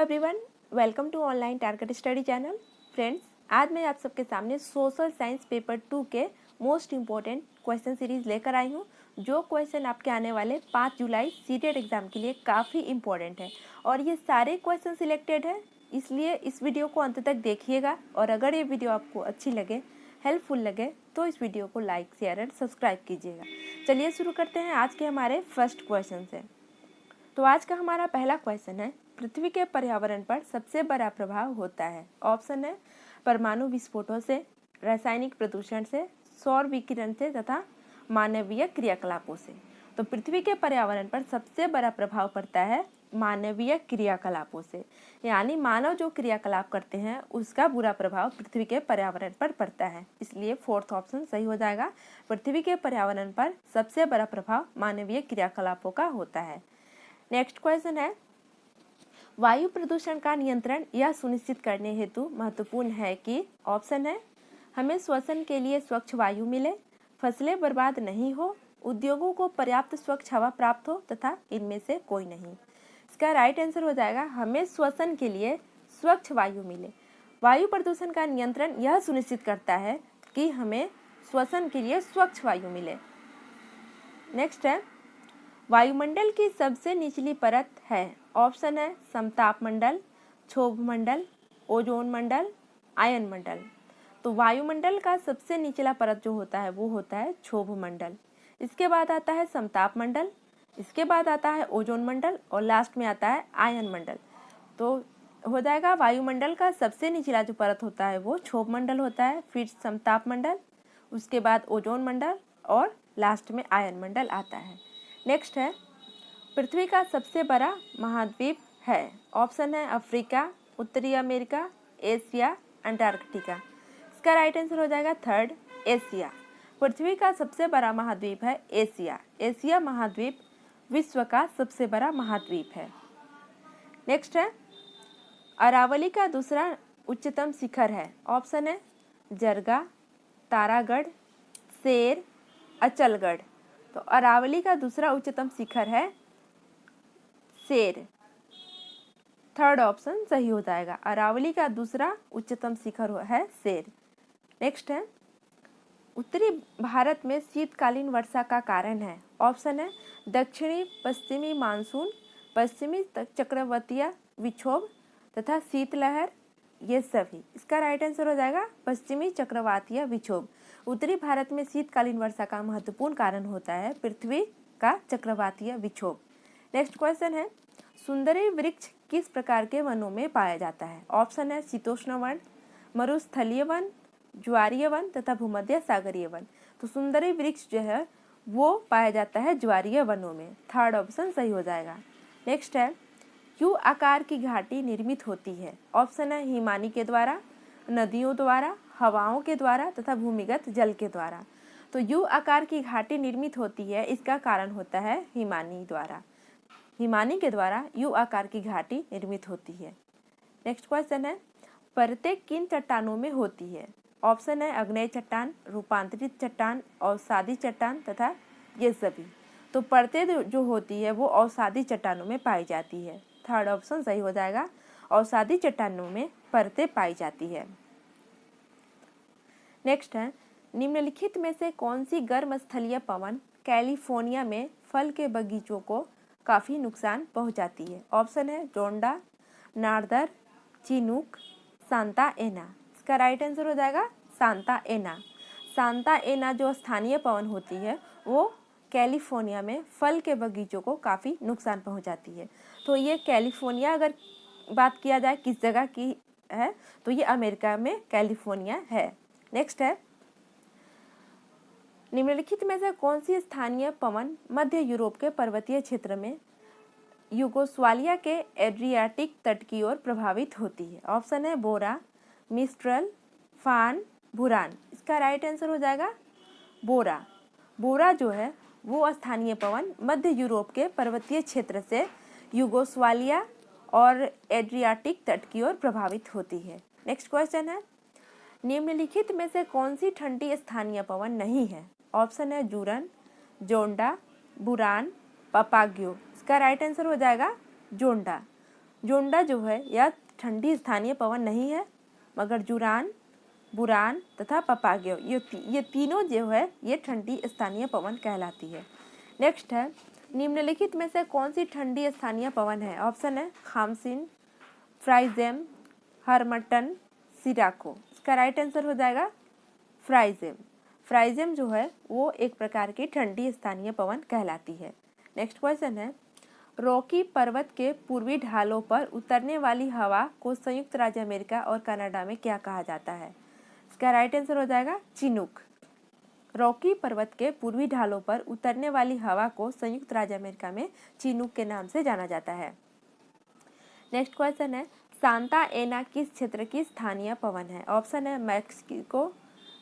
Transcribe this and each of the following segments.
Everyone, welcome to online target study channel. Friends, आज मैं आप सबके सामने सोशल साइंस पेपर 2 के मोस्ट इम्पोर्टेंट क्वेश्चन सीरीज लेकर आई हूँ, जो क्वेश्चन आपके आने वाले 5 जुलाई सीटेट एग्जाम के लिए काफ़ी इम्पोर्टेंट है और ये सारे क्वेश्चन सिलेक्टेड है, इसलिए इस वीडियो को अंत तक देखिएगा। और अगर ये वीडियो आपको अच्छी लगे, हेल्पफुल लगे, तो इस वीडियो को लाइक, शेयर एंड सब्सक्राइब कीजिएगा। चलिए शुरू करते हैं आज के हमारे फर्स्ट क्वेश्चन से। तो आज का हमारा पहला क्वेश्चन है, पृथ्वी के पर्यावरण पर सबसे बड़ा प्रभाव होता है। ऑप्शन है परमाणु विस्फोटों से, रासायनिक प्रदूषण से, सौर विकिरण से तथा मानवीय क्रियाकलापों से। तो पृथ्वी के पर्यावरण पर सबसे बड़ा प्रभाव पड़ता है मानवीय क्रियाकलापों से, यानी मानव जो क्रियाकलाप करते हैं उसका बुरा प्रभाव पृथ्वी के पर्यावरण पर पड़ता है। इसलिए फोर्थ ऑप्शन सही हो जाएगा। पृथ्वी के पर्यावरण पर सबसे बड़ा प्रभाव मानवीय क्रियाकलापों का होता है। नेक्स्ट क्वेश्चन है, वायु प्रदूषण का नियंत्रण यह सुनिश्चित करने हेतु महत्वपूर्ण है कि ऑप्शन है हमें श्वसन के लिए स्वच्छ वायु मिले, फसलें बर्बाद नहीं हो, उद्योगों को पर्याप्त स्वच्छ हवा प्राप्त हो तथा इनमें से कोई नहीं। इसका राइट आंसर हो जाएगा हमें श्वसन के लिए स्वच्छ वायु मिले। वायु प्रदूषण का नियंत्रण यह सुनिश्चित करता है कि हमें श्वसन के लिए स्वच्छ वायु मिले। नेक्स्ट है, वायुमंडल की सबसे निचली परत है। ऑप्शन है समताप मंडल, क्षोभ मंडल, ओजोन मंडल, आयन मंडल। तो वायुमंडल का सबसे निचला परत जो होता है वो होता है क्षोभ मंडल। इसके बाद आता है समताप मंडल, इसके बाद आता है ओजोन मंडल और लास्ट में आता है आयन मंडल। तो हो जाएगा वायुमंडल का सबसे निचला जो परत होता है वो क्षोभ मंडल होता है, फिर समताप मंडल, उसके बाद ओजोन मंडल और लास्ट में आयन मंडल आता है। नेक्स्ट है, पृथ्वी का सबसे बड़ा महाद्वीप है। ऑप्शन है अफ्रीका, उत्तरी अमेरिका, एशिया, अंटार्कटिका। इसका राइट आंसर हो जाएगा थर्ड, एशिया। पृथ्वी का सबसे बड़ा महाद्वीप है एशिया। एशिया महाद्वीप विश्व का सबसे बड़ा महाद्वीप है। नेक्स्ट है, अरावली का दूसरा उच्चतम शिखर है। ऑप्शन है जरगा, तारागढ़, शेर, अचलगढ़। तो अरावली का दूसरा उच्चतम शिखर है शेर। थर्ड ऑप्शन सही हो जाएगा। अरावली का दूसरा उच्चतम शिखर है शेर। नेक्स्ट है, उत्तरी भारत में शीतकालीन वर्षा का कारण है। ऑप्शन है दक्षिणी पश्चिमी मानसून, पश्चिमी चक्रवातीय विक्षोभ तथा शीतलहर, ये सभी। इसका राइट आंसर हो जाएगा पश्चिमी चक्रवातीय विक्षोभ। उत्तरी भारत में शीतकालीन वर्षा का महत्वपूर्ण कारण होता है पृथ्वी का चक्रवातीय विक्षोभ। नेक्स्ट क्वेश्चन है, सुंदरी वृक्ष किस प्रकार के वनों में पाया जाता है। ऑप्शन है शीतोष्ण वन, मरुस्थलीय वन, ज्वारीय वन तथा भूमध्य सागरीय वन। तो सुंदरी वृक्ष जो है वो पाया जाता है ज्वारीय वनों में। थर्ड ऑप्शन सही हो जाएगा। नेक्स्ट है, यू आकार की घाटी निर्मित होती है। ऑप्शन है हिमानी के द्वारा, नदियों द्वारा, हवाओं के द्वारा तथा भूमिगत जल के द्वारा। तो यू आकार की घाटी निर्मित होती है, इसका कारण होता है हिमानी द्वारा। हिमानी के द्वारा यू आकार की घाटी निर्मित होती है। नेक्स्ट क्वेश्चन है, परतें किन चट्टानों में होती है। ऑप्शन है अग्नेय चट्टान, रूपांतरित चट्टान, अवसादी चट्टान तथा ये सभी। तो परतें जो होती है वो अवसादी चट्टानों में पाई जाती है। थर्ड ऑप्शन सही हो जाएगा। अवसादी चट्टानों में परतें पाई जाती है। नेक्स्ट है, निम्नलिखित में से कौन सी गर्म स्थलीय पवन कैलिफोर्निया में फल के बगीचों को काफ़ी नुकसान पहुंचाती है। ऑप्शन है जोंडा, नार्दर, चिनूक, सांता एना। इसका राइट आंसर हो जाएगा सांता एना। सांता एना जो स्थानीय पवन होती है वो कैलिफोर्निया में फल के बगीचों को काफ़ी नुकसान पहुंचाती है। तो ये कैलिफोर्निया अगर बात किया जाए किस जगह की है तो ये अमेरिका में कैलिफोर्निया है। नेक्स्ट है, निम्नलिखित में से कौन सी स्थानीय पवन मध्य यूरोप के पर्वतीय क्षेत्र में यूगोस्लाविया के एड्रियाटिक तट की ओर प्रभावित होती है। ऑप्शन है बोरा, मिस्ट्रल, फान, बुरान। इसका राइट आंसर हो जाएगा बोरा। बोरा जो है वो स्थानीय पवन मध्य यूरोप के पर्वतीय क्षेत्र से यूगोस्लाविया और एड्रियाटिक तट की ओर प्रभावित होती है। नेक्स्ट क्वेश्चन है, निम्नलिखित में से कौन सी ठंडी स्थानीय पवन नहीं है। ऑप्शन है जूरन, जोंडा, बुरान, पपाग्यो। इसका राइट आंसर हो जाएगा जोंडा। जोंडा जो है यह ठंडी स्थानीय पवन नहीं है, मगर जुरान, बुरान तथा पपाग्यो ये तीनों जो है ये ठंडी स्थानीय पवन कहलाती है। नेक्स्ट है, निम्नलिखित में से कौन सी ठंडी स्थानीय पवन है? ऑप्शन है खामसिन, फ्राइजेम, हरमटन, सिराको। इसका राइट आंसर हो जाएगा फ्राइजेम। फ्राइजेम जो है वो एक प्रकार की ठंडी स्थानीय पवन कहलाती है। नेक्स्ट क्वेश्चन है, रॉकी पर्वत के पूर्वी ढालों पर उतरने वाली हवा को संयुक्त राज्य अमेरिका और कनाडा में क्या कहा जाता है? इसका राइट आंसर हो जाएगा चिनूक। रॉकी पर्वत के पूर्वी ढालों पर उतरने वाली हवा को संयुक्त राज्य अमेरिका में चिनूक के नाम से जाना जाता है। नेक्स्ट क्वेश्चन है, सांता एना किस क्षेत्र की स्थानीय पवन है? ऑप्शन है मैक्सिको,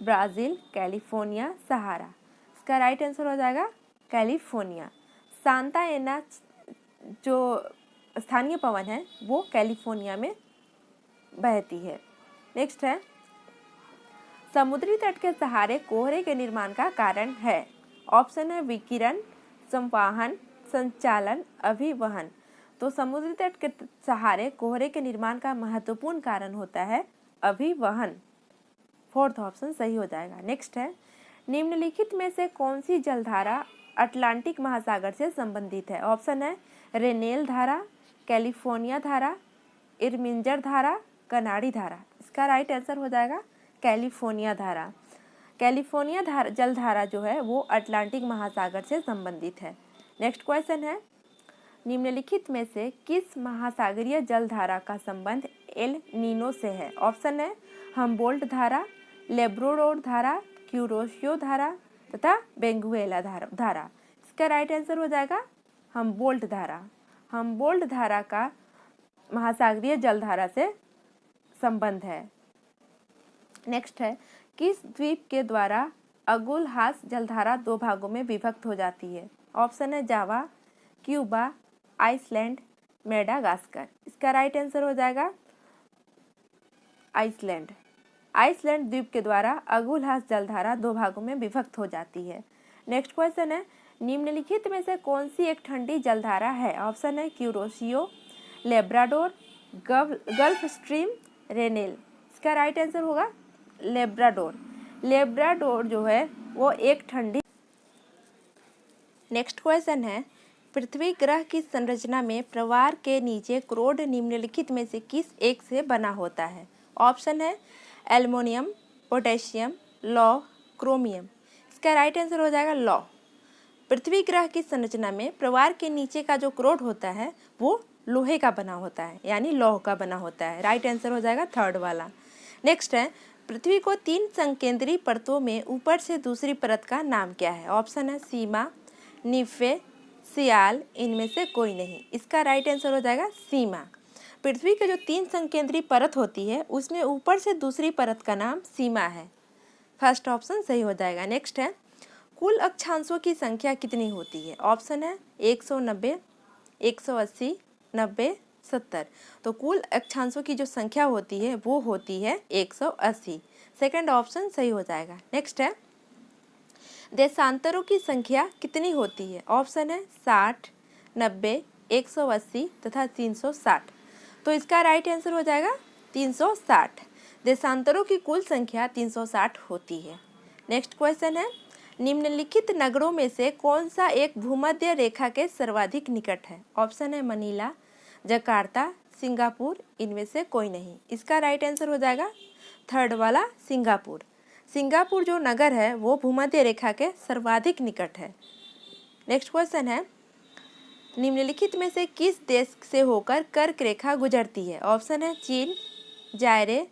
ब्राज़ील, कैलिफोर्निया, सहारा। इसका राइट आंसर हो जाएगा कैलिफोर्निया। सांता एना जो स्थानीय पवन है वो कैलिफोर्निया में बहती है। नेक्स्ट है, समुद्री तट के सहारे कोहरे के निर्माण का कारण है? ऑप्शन है विकिरण, संवाहन, संचालन, अभिवहन। तो समुद्री तट के सहारे कोहरे के निर्माण का महत्वपूर्ण कारण होता है अभिवहन। फोर्थ ऑप्शन सही हो जाएगा। नेक्स्ट है, निम्नलिखित में से कौन सी जलधारा अटलांटिक महासागर से संबंधित है? ऑप्शन है रेनेल धारा, कैलिफोर्निया धारा, इरमिंजर धारा, कनाडी धारा। इसका राइट आंसर हो जाएगा कैलिफोर्निया धारा। कैलिफोर्निया धारा जलधारा जो है वो अटलांटिक महासागर से संबंधित है। नेक्स्ट क्वेश्चन है, निम्नलिखित में से किस महासागरीय जलधारा का संबंध एल नीनो से है? ऑप्शन है हम्बोल्ट धारा, लेब्राडोर धारा, क्यूरोसियो धारा तथा बेंगुएला धारा। इसका राइट आंसर हो जाएगा हम्बोल्ट धारा। हम्बोल्ट धारा का महासागरीय जलधारा से संबंध है। नेक्स्ट है, किस द्वीप के द्वारा अगुलहास जलधारा दो भागों में विभक्त हो जाती है? ऑप्शन है जावा, क्यूबा, आइसलैंड, मेडागास्कर। इसका राइट आंसर हो जाएगा आइसलैंड। आइसलैंड द्वीप के द्वारा अगुलहास जलधारा दो भागों में विभक्त हो जाती है। नेक्स्ट क्वेश्चन है, निम्नलिखित में से कौन सी एक ठंडी जलधारा है? ऑप्शन है क्यूरोसियो, लेब्राडोर, गल्फ स्ट्रीम, रेनेल। इसका राइट आंसर होगा लेब्राडोर। लेब्राडोर जो है वो एक ठंडी। नेक्स्ट क्वेश्चन है, पृथ्वी ग्रह की संरचना में प्रवार के नीचे क्रोड निम्नलिखित में से किस एक से बना होता है? ऑप्शन है एल्युमिनियम, पोटेशियम, लौह, क्रोमियम। इसका राइट आंसर हो जाएगा लौह। पृथ्वी ग्रह की संरचना में प्रवार के नीचे का जो क्रोड होता है वो लोहे का बना होता है, यानी लौह का बना होता है। राइट आंसर हो जाएगा थर्ड वाला। नेक्स्ट है, पृथ्वी को 3 संकेंद्रीय परतों में ऊपर से दूसरी परत का नाम क्या है? ऑप्शन है सीमा, निफे, सियाल, इनमें से कोई नहीं। इसका राइट आंसर हो जाएगा सीमा। पृथ्वी के जो 3 संकेंद्रीय परत होती है उसमें ऊपर से दूसरी परत का नाम सीमा है। फर्स्ट ऑप्शन सही हो जाएगा। नेक्स्ट है, कुल अक्षांशों की संख्या कितनी होती है? ऑप्शन है 190, 180, 90, 70। तो कुल अक्षांशों की जो संख्या होती है वो होती है 180। सेकंड ऑप्शन सही हो जाएगा। नेक्स्ट है, देशांतरों की संख्या कितनी होती है? ऑप्शन है 60, 90, 180 तथा 360। तो इसका राइट आंसर हो जाएगा 360। देशांतरों की कुल संख्या 360 होती है। नेक्स्ट क्वेश्चन है, निम्नलिखित नगरों में से कौन सा एक भूमध्य रेखा के सर्वाधिक निकट है? ऑप्शन है मनीला, जकार्ता, सिंगापुर, इनमें से कोई नहीं। इसका राइट आंसर हो जाएगा थर्ड वाला सिंगापुर। सिंगापुर जो नगर है वो भूमध्य रेखा के सर्वाधिक निकट है। नेक्स्ट क्वेश्चन है, निम्नलिखित में से किस देश से होकर कर्क रेखा गुजरती है? ऑप्शन है चीन, जायरे,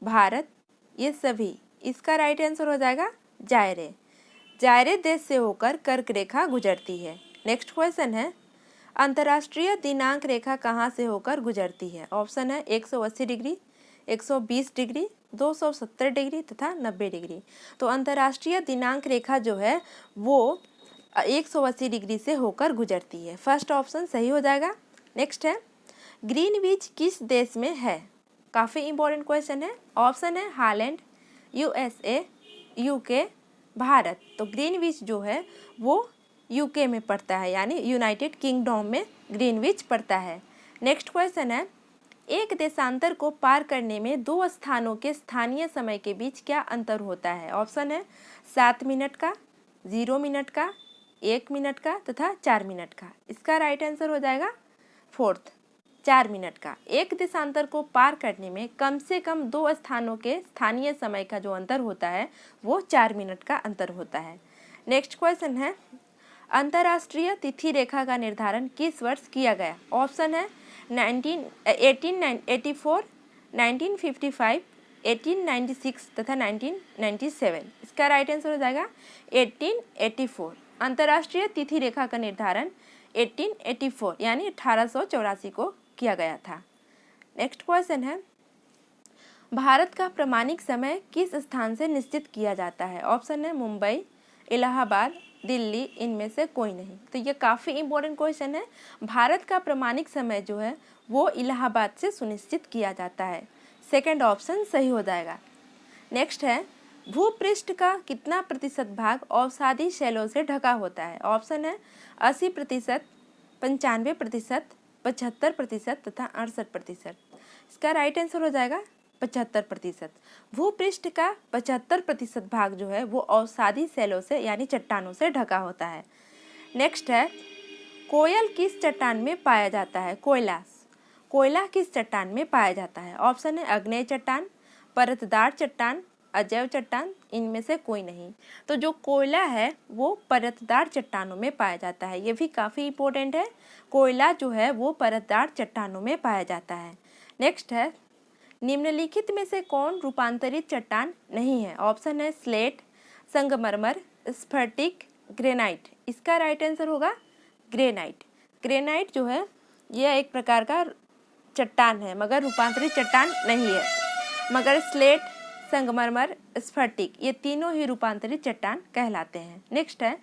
भारत, ये सभी। इसका राइट आंसर हो जाएगा जायरे। जायरे देश से होकर कर्क रेखा गुजरती है। नेक्स्ट क्वेश्चन है, अंतर्राष्ट्रीय दिनांक रेखा कहाँ से होकर गुजरती है? ऑप्शन है 180 डिग्री, 120 डिग्री, 270 डिग्री तथा 90 डिग्री। तो अंतर्राष्ट्रीय दिनांक रेखा जो है वो 180 डिग्री से होकर गुजरती है। फर्स्ट ऑप्शन सही हो जाएगा। नेक्स्ट है, ग्रीनविच किस देश में है? काफ़ी इंपॉर्टेंट क्वेश्चन है। ऑप्शन है हालैंड, USA, UK, भारत। तो ग्रीनविच जो है वो UK में पड़ता है, यानी यूनाइटेड किंगडम में ग्रीनविच पड़ता है। नेक्स्ट क्वेश्चन है, एक देशांतर को पार करने में दो स्थानों के स्थानीय समय के बीच क्या अंतर होता है? ऑप्शन है 7 मिनट का, 0 मिनट का, 1 मिनट का तथा 4 मिनट का। इसका राइट आंसर हो जाएगा फोर्थ, 4 मिनट का। एक देशांतर को पार करने में कम से कम दो स्थानों के स्थानीय समय का जो अंतर होता है वो 4 मिनट का अंतर होता है। नेक्स्ट क्वेश्चन है, अंतर्राष्ट्रीय तिथि रेखा का निर्धारण किस वर्ष किया गया? ऑप्शन है 1884, 1955, 1896 तथा 1997। इसका राइट आंसर हो जाएगा 1884। अंतर्राष्ट्रीय तिथि रेखा का निर्धारण 1884 यानी 1884 को किया गया था। नेक्स्ट क्वेश्चन है, भारत का प्रामाणिक समय किस स्थान से निश्चित किया जाता है? ऑप्शन है मुंबई, इलाहाबाद, दिल्ली, इनमें से कोई नहीं। तो ये काफ़ी इंपॉर्टेंट क्वेश्चन है। भारत का प्रामाणिक समय जो है वो इलाहाबाद से सुनिश्चित किया जाता है। सेकंड ऑप्शन सही हो जाएगा। नेक्स्ट है, भूपृष्ठ का कितना प्रतिशत भाग अवसादी शैलों से ढका होता है? ऑप्शन है 80%, 95%, 75% तथा 68%। इसका राइट आंसर हो जाएगा 75%। भूपृष्ठ का 75% भाग जो है वो अवसादी शैलों से यानी चट्टानों से ढका होता है। नेक्स्ट है, कोयल किस चट्टान में पाया जाता है? कोयला किस चट्टान में पाया जाता है? ऑप्शन है आग्नेय चट्टान, परतदार चट्टान, अजैव चट्टान, इनमें से कोई नहीं। तो जो कोयला है वो परतदार चट्टानों में पाया जाता है। ये भी काफ़ी इंपॉर्टेंट है। कोयला जो है वो परतदार चट्टानों में पाया जाता है। नेक्स्ट है, निम्नलिखित में से कौन रूपांतरित चट्टान नहीं है? ऑप्शन है स्लेट, संगमरमर, स्फटिक, ग्रेनाइट। इसका राइट आंसर होगा ग्रेनाइट। ग्रेनाइट जो है यह एक प्रकार का चट्टान है मगर रूपांतरित चट्टान नहीं है। मगर स्लेट, संगमरमर, स्फटिक ये तीनों ही रूपांतरित चट्टान कहलाते हैं। नेक्स्ट है,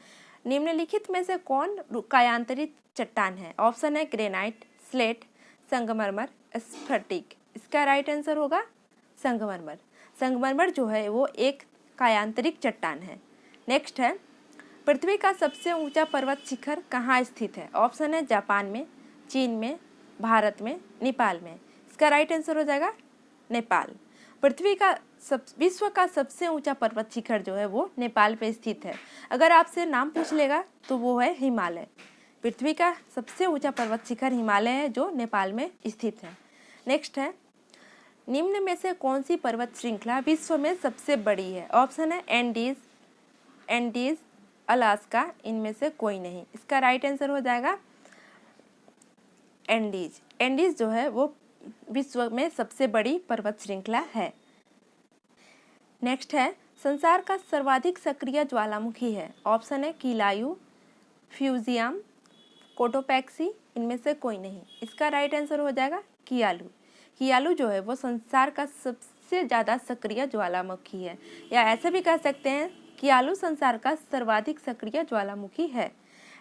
निम्नलिखित में से कौन कायांतरित चट्टान है? ऑप्शन है ग्रेनाइट, स्लेट, संगमरमर, स्फटिक। इसका राइट आंसर होगा संगमरमर। संगमरमर जो है वो एक कायांतरिक चट्टान है। नेक्स्ट है, पृथ्वी का सबसे ऊंचा पर्वत शिखर कहाँ स्थित है? ऑप्शन है जापान में, चीन में, भारत में, नेपाल में। इसका राइट आंसर हो जाएगा नेपाल। विश्व का सबसे ऊंचा पर्वत शिखर जो है वो नेपाल पे स्थित है। अगर आपसे नाम पूछ लेगा तो वो है हिमालय। पृथ्वी का सबसे ऊंचा पर्वत शिखर हिमालय है जो नेपाल में स्थित है। नेक्स्ट है, निम्न में से कौन सी पर्वत श्रृंखला विश्व में सबसे बड़ी है? ऑप्शन है एंडीज, अलास्का, इनमें से कोई नहीं। इसका राइट आंसर हो जाएगा एंडीज। एंडीज जो है वो विश्व में सबसे बड़ी पर्वत श्रृंखला है। नेक्स्ट है, संसार का सर्वाधिक सक्रिय ज्वालामुखी है? ऑप्शन है कीलायु, फ्यूजियम, कोटोपैक्सी, इनमें से कोई नहीं। इसका राइट आंसर हो जाएगा कियालू। कियालू जो है वो संसार का सबसे ज़्यादा सक्रिय ज्वालामुखी है, या ऐसे भी कह सकते हैं कियालू संसार का सर्वाधिक सक्रिय ज्वालामुखी है।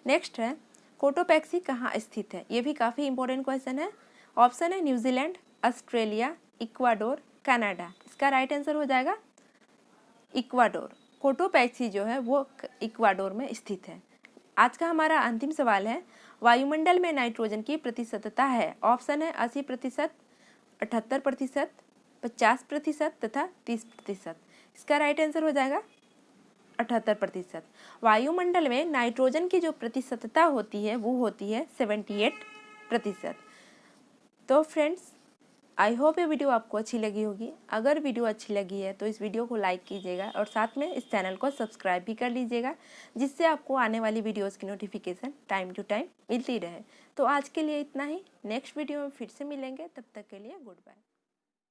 नेक्स्ट है, कोटोपैक्सी कहाँ स्थित है? ये भी काफ़ी इंपॉर्टेंट क्वेश्चन है। ऑप्शन है न्यूजीलैंड, ऑस्ट्रेलिया, इक्वाडोर, कनाडा। इसका राइट आंसर हो जाएगा इक्वाडोर। कोटोपैक्सी जो है वो इक्वाडोर में स्थित है। आज का हमारा अंतिम सवाल है, वायुमंडल में नाइट्रोजन की प्रतिशतता है? ऑप्शन है 80%, 78%, 50% तथा 30%। इसका राइट आंसर हो जाएगा 78%। वायुमंडल में नाइट्रोजन की जो प्रतिशतता होती है वो होती है 78%। तो फ्रेंड्स, आई होप ये वीडियो आपको अच्छी लगी होगी। अगर वीडियो अच्छी लगी है तो इस वीडियो को लाइक कीजिएगा और साथ में इस चैनल को सब्सक्राइब भी कर लीजिएगा, जिससे आपको आने वाली वीडियोस की नोटिफिकेशन टाइम टू टाइम मिलती रहे। तो आज के लिए इतना ही। नेक्स्ट वीडियो में फिर से मिलेंगे, तब तक के लिए गुड बाय।